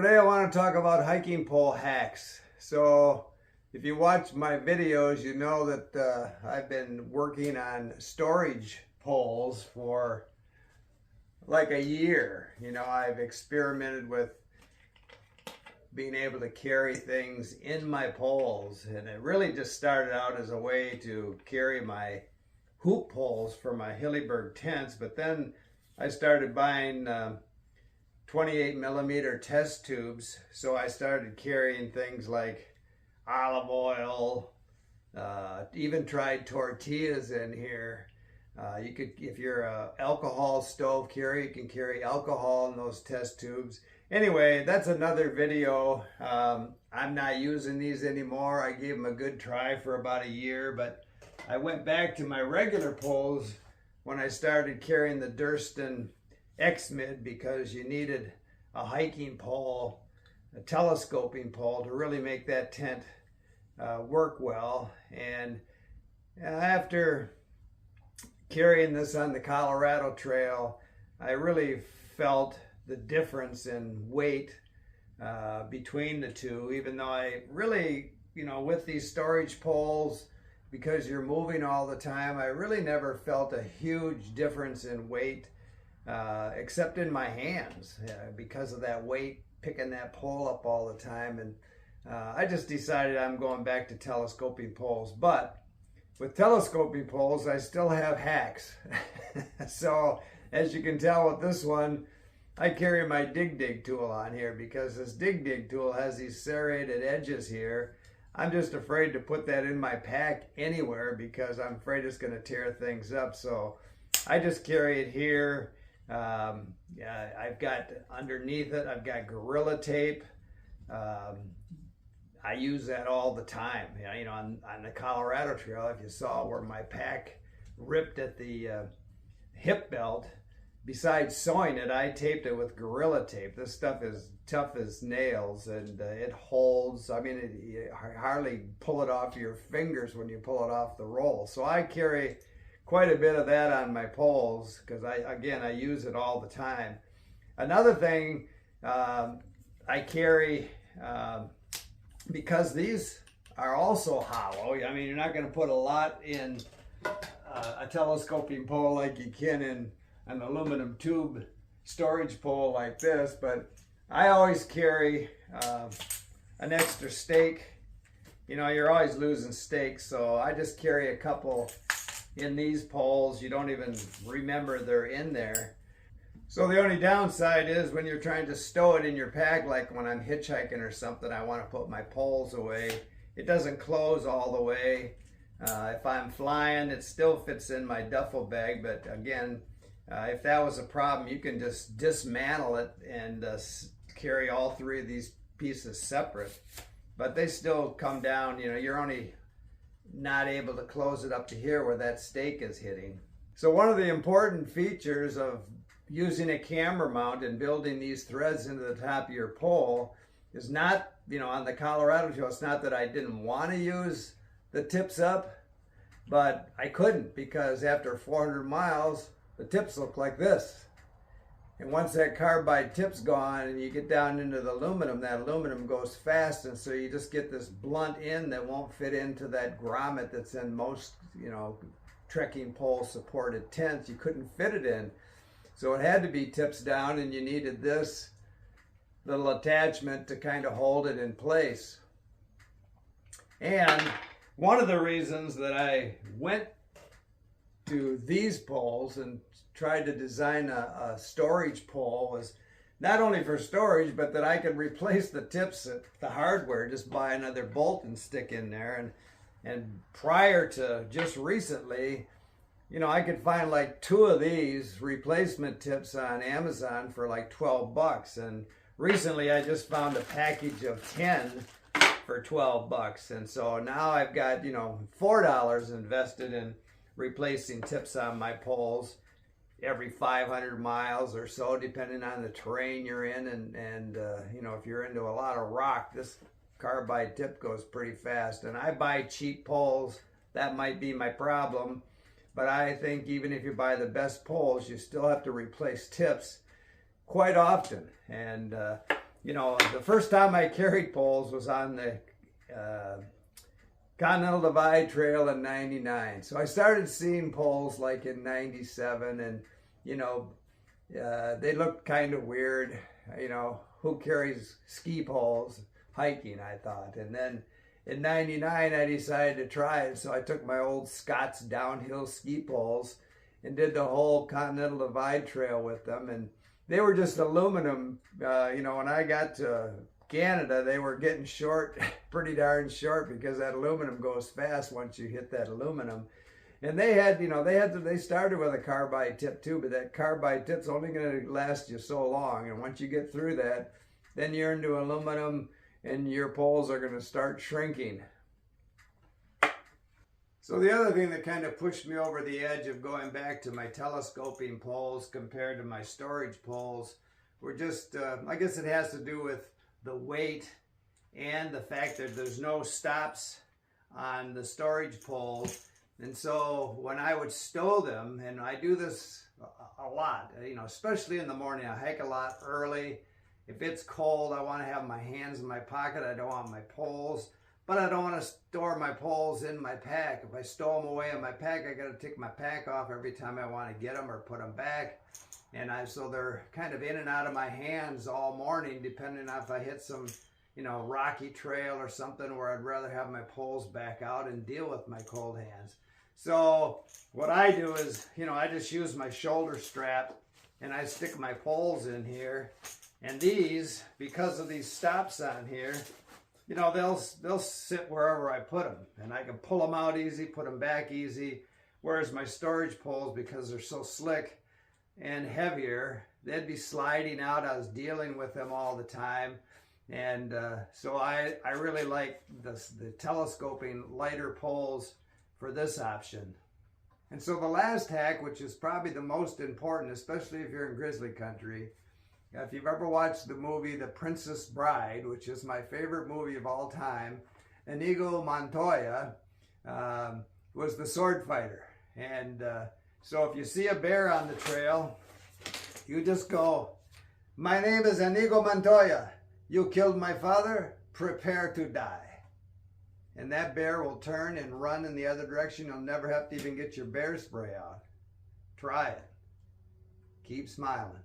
today I want to talk about hiking pole hacks. So if you watch my videos, you know that I've been working on storage poles for like a year. I've experimented with being able to carry things in my poles, and it really just started out as a way to carry my hoop poles for my Hillyberg tents, but then I started buying 28 millimeter test tubes, so I started carrying things like olive oil, even tried tortillas in here. You could, if you're a alcohol stove carrier, you can carry alcohol in those test tubes. Anyway, that's another video. I'm not using these anymore. I gave them a good try for about a year, but I went back to my regular poles when I started carrying the Durston X-Mid, because you needed a hiking pole, a telescoping pole, to really make that tent work well. And after carrying this on the Colorado Trail, I really felt the difference in weight between the two, even though I really, with these storage poles, because you're moving all the time, I really never felt a huge difference in weight, except in my hands, because of that weight, picking that pole up all the time. And I just decided I'm going back to telescoping poles. But with telescoping poles, I still have hacks. So as you can tell with this one, I carry my dig tool on here, because this dig tool has these serrated edges here. I'm just afraid to put that in my pack anywhere, because I'm afraid it's going to tear things up. So I just carry it here. I've got underneath it, I've got Gorilla Tape. I use that all the time. On the Colorado Trail, if you saw where my pack ripped at the hip belt, besides sewing it, I taped it with Gorilla Tape. This stuff is tough as nails, and it holds. I mean, you hardly pull it off your fingers when you pull it off the roll. So I carry quite a bit of that on my poles, because I use it all the time. Another thing I carry, because these are also hollow. I mean, you're not going to put a lot in a telescoping pole like you can in an aluminum tube storage pole like this, but I always carry an extra stake. You're always losing stakes, so I just carry a couple in these poles. You don't even remember they're in there. So the only downside is when you're trying to stow it in your pack, like when I'm hitchhiking or something, I want to put my poles away. It doesn't close all the way. If I'm flying, it still fits in my duffel bag, but again, if that was a problem, you can just dismantle it and carry all three of these pieces separate. But they still come down, you're only not able to close it up to here where that stake is hitting. So one of the important features of using a camera mount and building these threads into the top of your pole is not, on the Colorado Trail, it's not that I didn't want to use the tips up, but I couldn't, because after 400 miles, the tips look like this. And once that carbide tip's gone and you get down into the aluminum, that aluminum goes fast, and so you just get this blunt end that won't fit into that grommet that's in most, trekking pole supported tents. You couldn't fit it in. So it had to be tips down, and you needed this little attachment to kind of hold it in place. And one of the reasons that I went to these poles and tried to design a storage pole was not only for storage, but that I could replace the tips at the hardware, just buy another bolt and stick in there. And prior to just recently, I could find like 2 of these replacement tips on Amazon for like 12 bucks. And recently I just found a package of 10 for 12 bucks. And so now I've got, $4 invested in replacing tips on my poles every 500 miles or so, depending on the terrain you're in. And if you're into a lot of rock, this carbide tip goes pretty fast. And I buy cheap poles. That might be my problem. But I think even if you buy the best poles, you still have to replace tips quite often. And you know, the first time I carried poles was on the Continental Divide Trail in '99. So I started seeing poles like in '97, and you know, they looked kind of weird. You know, who carries ski poles hiking, I thought. And then in '99, I decided to try it. So I took my old Scott's downhill ski poles and did the whole Continental Divide Trail with them. And they were just aluminum. You know, when I got to Canada, they were getting short, pretty darn short, because that aluminum goes fast once you hit that aluminum. And they had, you know, they started with a carbide tip too, but that carbide tip's only going to last you so long. And once you get through that, then you're into aluminum and your poles are going to start shrinking. So the other thing that kind of pushed me over the edge of going back to my telescoping poles compared to my storage poles were just, I guess it has to do with the weight and the fact that there's no stops on the storage poles. And so when I would stow them, and I do this a lot, you know, especially in the morning, I hike a lot early. If it's cold, I want to have my hands in my pocket. I don't want my poles, but I don't want to store my poles in my pack. If I stow them away in my pack, I got to take my pack off every time I want to get them or put them back. And so they're kind of in and out of my hands all morning, depending on if I hit some, you know, rocky trail or something where I'd rather have my poles back out and deal with my cold hands. So what I do is, you know, I just use my shoulder strap and I stick my poles in here. And these, because of these stops on here, you know, they'll sit wherever I put them. And I can pull them out easy, put them back easy. Whereas my storage poles, because they're so slick and heavier, they'd be sliding out. I was dealing with them all the time. And so I really like the telescoping lighter poles for this option. And so the last hack, which is probably the most important, especially if you're in grizzly country, if you've ever watched the movie The Princess Bride, which is my favorite movie of all time, Inigo Montoya was the sword fighter. And so if you see a bear on the trail, you just go, "My name is Inigo Montoya. You killed my father. Prepare to die." And that bear will turn and run in the other direction. You'll never have to even get your bear spray out. Try it. Keep smiling.